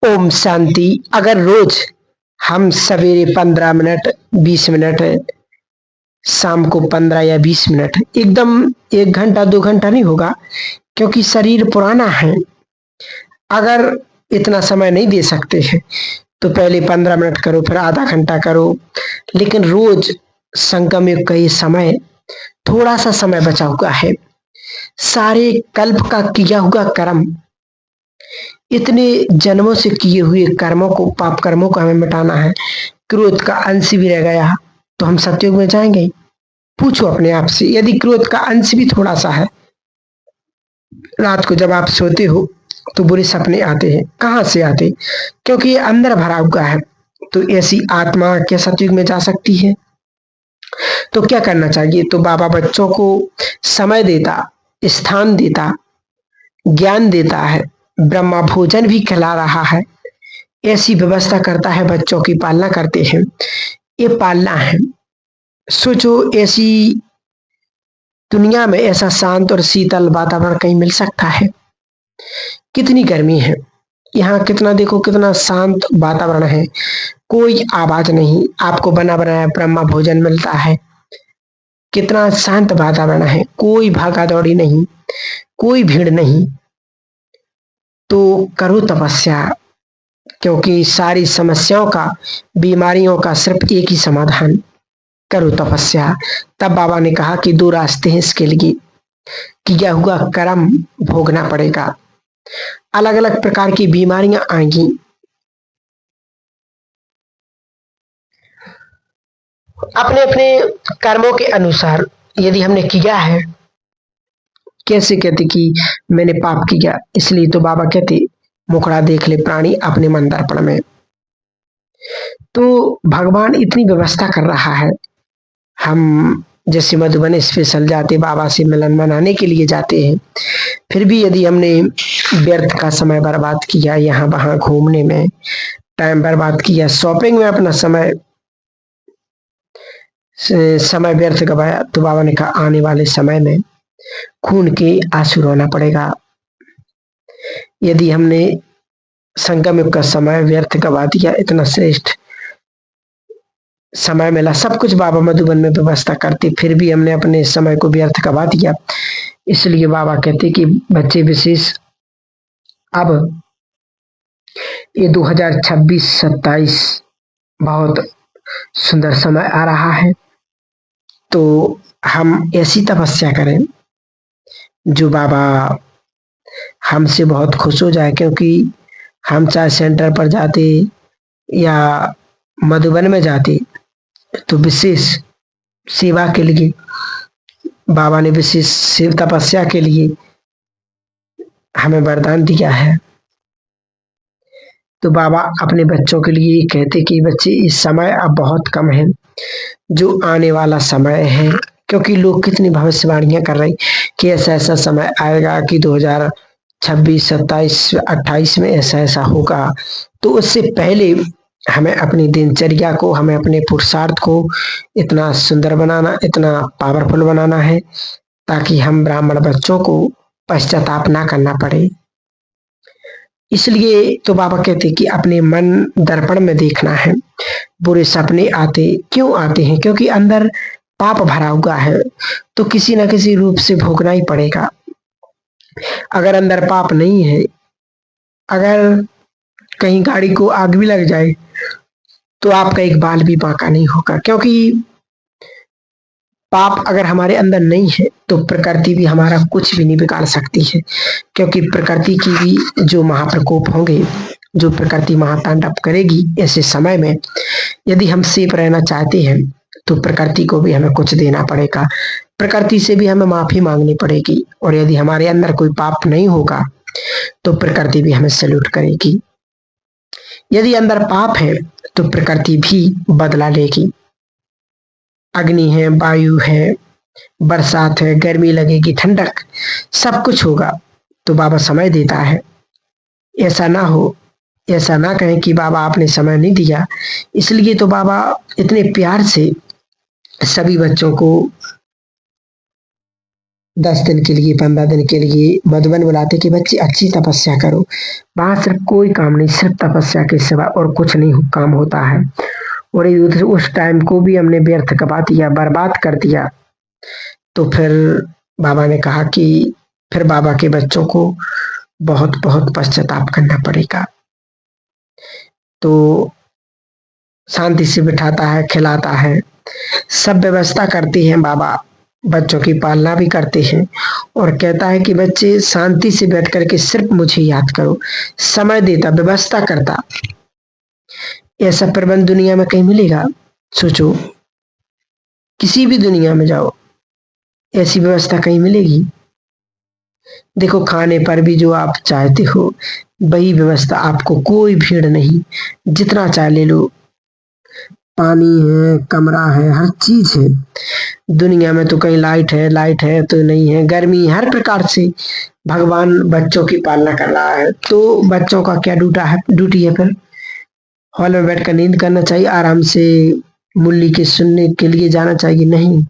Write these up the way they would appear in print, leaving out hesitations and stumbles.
ओम शांति। अगर रोज हम सवेरे 15 मिनट, 20 मिनट, शाम को 15 या 20 मिनट, एकदम 1 घंटा 2 घंटा नहीं होगा, क्योंकि शरीर पुराना है। अगर इतना समय नहीं दे सकते हैं तो पहले 15 मिनट करो, फिर आधा घंटा करो, लेकिन रोज संगम युग का ये समय थोड़ा सा समय बचा हुआ है। सारे कल्प का किया हुआ कर्म, इतने जन्मों से किए हुए कर्मों को, पाप कर्मों को हमें मिटाना है। क्रोध का अंश भी रह गया तो हम सतयुग में जाएंगे? पूछो अपने आप से, यदि क्रोध का अंश भी थोड़ा सा है। रात को जब आप सोते हो तो बुरे सपने आते हैं, कहां से आते? क्योंकि ये अंदर भरा हुआ है। तो ऐसी आत्मा क्या सतयुग में जा सकती है? तो क्या करना चाहिए? तो बाबा बच्चों को समय देता, स्थान देता, ज्ञान देता है, ब्रह्मा भोजन भी खिला रहा है, ऐसी व्यवस्था करता है, बच्चों की पालना करते हैं। ये पालना है। सोचो, ऐसी दुनिया में ऐसा शांत और शीतल वातावरण कहीं मिल सकता है? कितनी गर्मी है यहाँ, कितना देखो, कितना शांत वातावरण है, कोई आवाज नहीं, आपको बना बनाया ब्रह्मा भोजन मिलता है। कितना शांत वातावरण है, कोई भागा दौड़ी नहीं, कोई भीड़ नहीं। तो करो तपस्या, क्योंकि सारी समस्याओं का, बीमारियों का सिर्फ एक ही समाधान, करो तपस्या। तब बाबा ने कहा कि 2 रास्ते हैं इसके लिए, किया हुआ कर्म भोगना पड़ेगा। अलग अलग प्रकार की बीमारियां आएंगी, अपने अपने कर्मों के अनुसार। यदि हमने किया है, कैसे कहते कि मैंने पाप किया, इसलिए तो बाबा कहते मुखड़ा देख ले प्राणी अपने मन दर्पण में। तो भगवान इतनी व्यवस्था कर रहा है। हम जैसे मधुबन स्पेशल जाते, बाबा से मिलन मनाने के लिए जाते हैं, फिर भी यदि हमने व्यर्थ का समय बर्बाद किया, यहाँ वहां घूमने में टाइम बर्बाद किया, शॉपिंग में अपना समय व्यर्थ गवाया, तो बाबा ने कहा आने वाले समय में खून के आंसू रोना पड़ेगा। यदि हमने संगम युग का समय व्यर्थ गवा दिया, इतना श्रेष्ठ समय मिला, सब कुछ बाबा मधुबन में व्यवस्था करते, फिर भी हमने अपने समय को व्यर्थ गवा दिया। इसलिए बाबा कहते कि बच्चे विशेष, अब ये 2026-27 बहुत सुंदर समय आ रहा है, तो हम ऐसी तपस्या करें जो बाबा हमसे बहुत खुश हो जाए। क्योंकि हम चाहे सेंटर पर जाते या मधुबन में जाते, तो विशेष सेवा के लिए बाबा ने विशेष शिव तपस्या के लिए हमें वरदान दिया है। तो बाबा अपने बच्चों के लिए कहते कि बच्चे, इस समय अब बहुत कम है, जो आने वाला समय है, क्योंकि लोग कितनी भविष्यवाणियां कर रहे कि ऐसा ऐसा समय आएगा कि 2026, 27, 28 में ऐसा ऐसा होगा। तो उससे पहले हमें अपनी दिनचर्या को, हमें अपने पुरुषार्थ को इतना सुंदर बनाना, इतना पावरफुल बनाना है, ताकि हम ब्राह्मण बच्चों को पश्चाताप ना करना पड़े। इसलिए तो बाबा कहते कि अपने मन दर्पण में देखना है। बुरे सपने आते क्यों आते हैं? क्योंकि अंदर पाप भरा हुआ है, तो किसी न किसी रूप से भोगना ही पड़ेगा। अगर अंदर पाप नहीं है, अगर कहीं गाड़ी को आग भी लग जाए, तो आपका एक बाल भी बांका नहीं होगा। क्योंकि पाप अगर हमारे अंदर नहीं है, तो प्रकृति भी हमारा कुछ भी नहीं बिगाड़ सकती है। क्योंकि प्रकृति की भी जो महाप्रकोप होंगे, जो प्रकृति महातांडव करेगी ऐसे समय में, यदि हम सेफ रहना चाहते हैं, तो प्रकृति को भी हमें कुछ देना पड़ेगा, प्रकृति से भी हमें माफी मांगनी पड़ेगी। और यदि हमारे अंदर कोई पाप नहीं होगा, तो प्रकृति भी हमें सैल्यूट करेगी। यदि अंदर पाप है, तो प्रकृति भी बदला लेगी। अग्नि है, वायु है, बरसात है, गर्मी लगेगी, ठंडक, सब कुछ होगा। तो बाबा समय देता है। ऐसा ना हो, ऐसा ना कहें कि बाबा आपने समय नहीं दिया। इसलिए तो बाबा इतने प्यार से सभी बच्चों को 10 दिन के लिए 15 दिन के लिए मधुबन बुलाते कि बच्चे अच्छी तपस्या करो। वहां सिर्फ कोई काम नहीं, सिर्फ तपस्या के सिवा और कुछ नहीं काम होता है। और उस टाइम को भी हमने व्यर्थ गवा दिया, बर्बाद कर दिया। तो फिर बाबा ने कहा कि फिर बाबा के बच्चों को बहुत बहुत पश्चाताप करना पड़ेगा। तो शांति से बिठाता है, खिलाता है, सब व्यवस्था करते हैं बाबा, बच्चों की पालना भी करते हैं और कहता है कि बच्चे शांति से बैठ करके सिर्फ मुझे याद करो। समय देता, व्यवस्था करता। ऐसा प्रबंध दुनिया में कहीं मिलेगा? सोचो, किसी भी दुनिया में जाओ, ऐसी व्यवस्था कहीं मिलेगी? देखो, खाने पर भी जो आप चाहते हो वही व्यवस्था, आपको कोई भीड़ नहीं, जितना चाहे ले लो। पानी है, कमरा है, हर चीज है। दुनिया में तो कहीं लाइट है तो नहीं है, गर्मी, हर प्रकार से भगवान बच्चों की पालना कर रहा है। तो बच्चों का क्या ड्यूटी है फिर? हॉल में बैठकर नींद करना चाहिए, आराम से मुरली के सुनने के लिए जाना चाहिए? नहीं,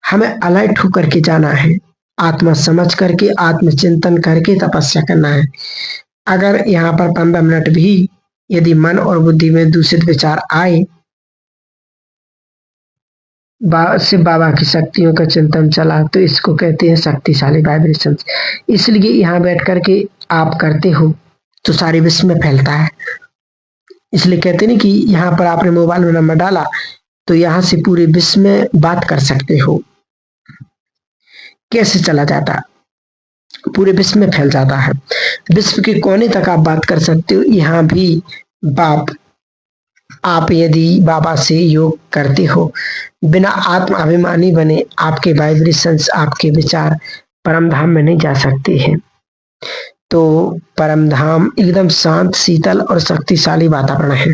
हमें अलर्ट होकर के जाना है, आत्मा समझ करके, आत्मचिंतन करके तपस्या करना है। अगर यहाँ पर 15 मिनट भी यदि मन और बुद्धि में दूषित विचार आए, सिर्फ बाबा की शक्तियों का चिंतन चला, तो इसको कहते हैं शक्तिशाली वाइब्रेशन। इसलिए यहाँ बैठ करके आप करते हो तो सारे विश्व में फैलता है। इसलिए कहते नहीं कि यहाँ पर आपने मोबाइल में नंबर डाला तो यहाँ से पूरे विश्व में बात कर सकते हो। कैसे चला जाता? पूरे विश्व में फैल जाता है, विश्व के कोने तक आप बात कर सकते हो। यहाँ भी आप यदि बाबा से योग करते हो, बिना आत्म अभिमानी बने, आपके वाइब्रेशंस, आपके विचार परम धाम में नहीं जा सकते हैं। तो परम धाम एकदम शांत, शीतल और शक्तिशाली वातावरण है।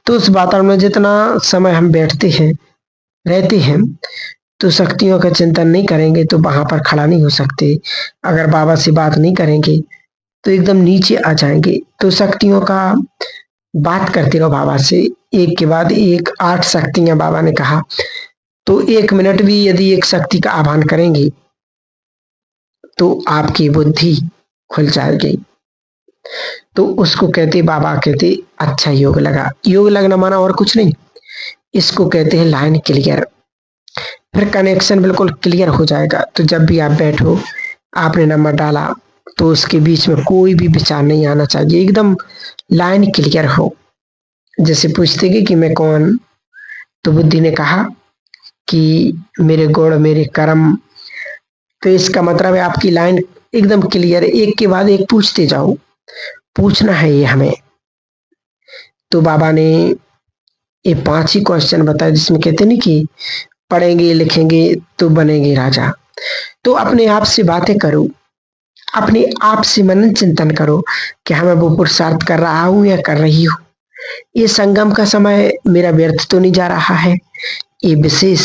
तो उस वातावरण में जितना समय हम बैठते हैं, रहते हैं, तो शक्तियों का चिंतन नहीं करेंगे तो वहां पर खड़ा नहीं हो सकते। अगर बाबा से बात नहीं करेंगे तो एकदम नीचे आ जाएंगे। तो शक्तियों का बात करते रहो बाबा से, एक के बाद एक 8 शक्तियां बाबा ने कहा। तो 1 मिनट भी यदि एक शक्ति का आह्वान करेंगे तो आपकी बुद्धि खुल जाएगी। तो उसको कहते बाबा कहते अच्छा योग लगा। योग लगना माना और कुछ नहीं, इसको कहते हैं लाइन क्लियर। फिर कनेक्शन बिल्कुल क्लियर हो जाएगा। तो जब भी आप बैठो, आपने नंबर डाला तो उसके बीच में कोई भी विचार नहीं आना चाहिए, एकदम लाइन क्लियर हो। जैसे पूछते कि मैं कौन, तो बुद्धि ने कहा कि मेरे गुण, मेरे कर्म। तो इसका मतलब है आपकी लाइन एकदम क्लियर, एक के बाद एक पूछते जाओ, पूछना है ये हमें। तो बाबा ने ये 5 ही क्वेश्चन बताए, जिसमें कहते नहीं कि पढ़ेंगे लिखेंगे तो बनेंगे राजा। तो अपने आप से बातें करो, अपने आप से मनन चिंतन करो कि हाँ, मैं वो पुरुषार्थ कर रहा हूं या कर रही हूँ। ये संगम का समय मेरा व्यर्थ तो नहीं जा रहा है। ये विशेष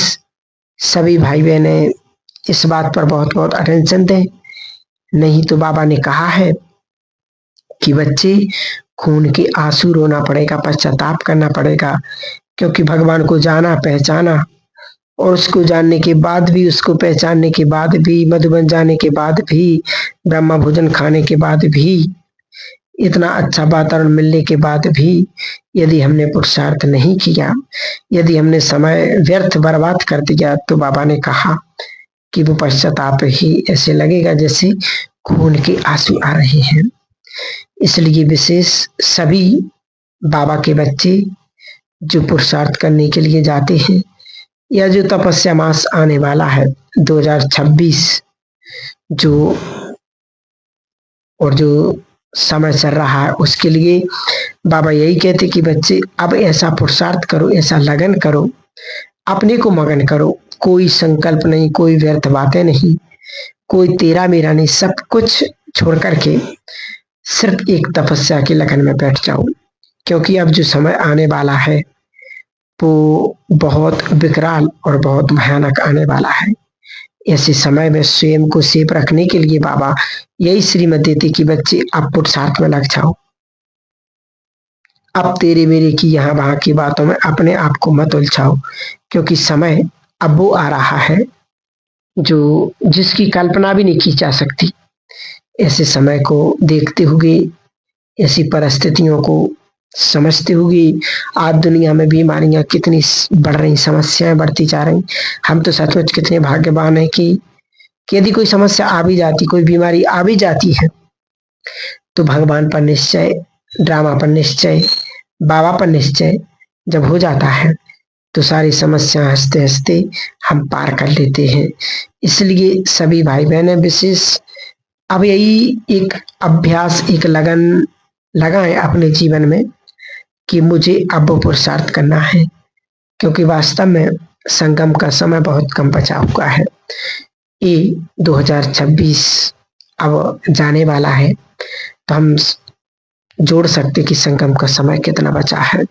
सभी भाई बहने इस बात पर बहुत बहुत अटेंशन दें। नहीं तो बाबा ने कहा है कि बच्चे, खून के आंसू रोना पड़ेगा, पश्चाताप करना पड़ेगा, क्योंकि भगवान को जाना, पहचाना, और उसको जानने के बाद भी, उसको पहचानने के बाद भी, मधुबन जाने के बाद भी, ब्रह्मा भोजन खाने के बाद भी, इतना अच्छा वातावरण मिलने के बाद भी यदि हमने पुरुषार्थ नहीं किया, यदि हमने समय व्यर्थ बर्बाद कर दिया, तो बाबा ने कहा कि वो पश्चाताप ही ऐसे लगेगा जैसे खून के आंसू आ रहे हैं। इसलिए विशेष सभी बाबा के बच्चे जो पुरुषार्थ करने के लिए जाते हैं, या जो तपस्या मास आने वाला है 2026, जो और जो समय चल रहा है, उसके लिए बाबा यही कहते कि बच्चे अब ऐसा पुरुषार्थ करो, ऐसा लगन करो, अपने को मगन करो, कोई संकल्प नहीं, कोई व्यर्थ बातें नहीं, कोई तेरा मेरा नहीं, सब कुछ छोड़ करके सिर्फ एक तपस्या की लगन में बैठ जाओ। क्योंकि अब जो समय आने वाला है वो बहुत विकराल और बहुत भयानक आने वाला है। ऐसे समय में स्वयं को सेफ रखने के लिए बाबा यही श्रीमत देते कि बच्चे अब पुरुषार्थ में लग जाओ। अब तेरे मेरे की यहाँ वहां की बातों में अपने आप को मत उलझाओ, क्योंकि समय अब वो आ रहा है जो जिसकी कल्पना भी नहीं की जा सकती। ऐसे समय को देखते हुए, ऐसी परिस्थितियों को समझते हुए आज दुनिया में बीमारियां कितनी बढ़ रही, समस्याएं बढ़ती जा रही। हम तो सचमुच कितने भाग्यवान हैं कि यदि कोई समस्या आ भी जाती, कोई बीमारी आ भी जाती है, तो भगवान पर निश्चय, ड्रामा पर निश्चय, बाबा पर निश्चय जब हो जाता है तो सारी समस्या हंसते हंसते हम पार कर लेते हैं। इसलिए सभी भाई बहनें विशेष अब यही एक अभ्यास, एक लगन लगाएं अपने जीवन में कि मुझे अब पुरुषार्थ करना है, क्योंकि वास्तव में संगम का समय बहुत कम बचा हुआ है। ये 2026 अब जाने वाला है, तो हम जोड़ सकते कि संगम का समय कितना बचा है,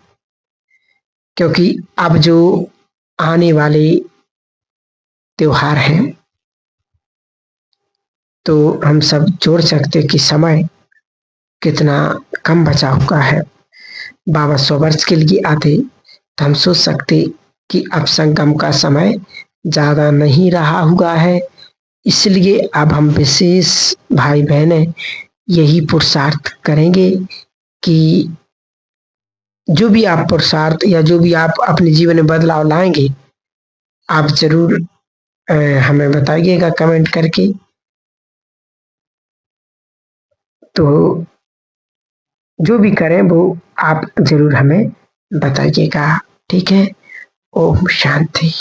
क्योंकि अब जो आने वाले त्योहार हैं तो हम सब जोड़ सकते कि समय कितना कम बचा हुआ है। बाबा 100 वर्ष के लिए आते तो हम सोच सकते कि अब संगम का समय ज्यादा नहीं रहा हुआ है। इसलिए अब हम विशेष भाई बहनें यही पुरुषार्थ करेंगे कि जो भी आप पुरुषार्थ या जो भी आप अपने जीवन में बदलाव लाएंगे, आप जरूर हमें बताइएगा कमेंट करके। तो जो भी करें वो आप जरूर हमें बताइएगा। ठीक है। ओम शांति।